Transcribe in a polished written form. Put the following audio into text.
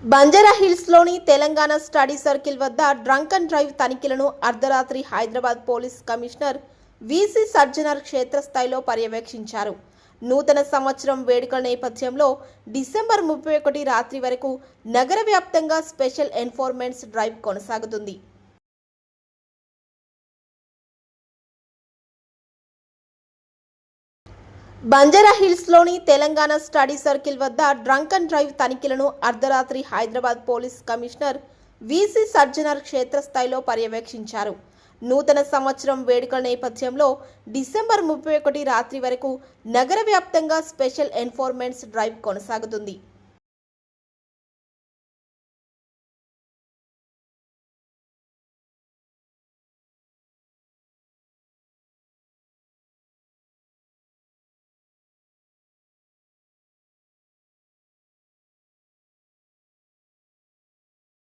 బంజారాహిల్స్లోని Telangana study circle వద్ద drunk and drive తనిఖీలను అర్ధరాత్రి Hyderabad police commissioner VC Sajjanar క్షేత్రస్థాయిలో పర్యవేక్షించారు. నూతన సంవత్సరం వేడుకల నేపథ్యంలో డిసెంబర్ 31 రాత్రి వరకు నగర వ్యాప్తంగా స్పెషల్ ఎన్ఫోర్స్మెంట్ డ్రైవ్ కొనసాగుతుంది. బంజారాహిల్స్లోని తెలంగాణ స్టడీ సర్కిల్ వద్ద డ్రంక్ అండ్ డ్రైవ్ తనిఖీలను అర్ధరాత్రి Hyderabad police commissioner VC Sajjanar క్షేత్రస్థాయిలో పర్యవేక్షించారు. నూతన సంవత్సరం వేడుకల నేపథ్యంలో డిసెంబర్ 31 రాత్రి వరకు నగర వ్యాప్తంగా స్పెషల్ ఎన్ఫోర్స్మెంట్ డ్రైవ్ కొనసాగుతుంది.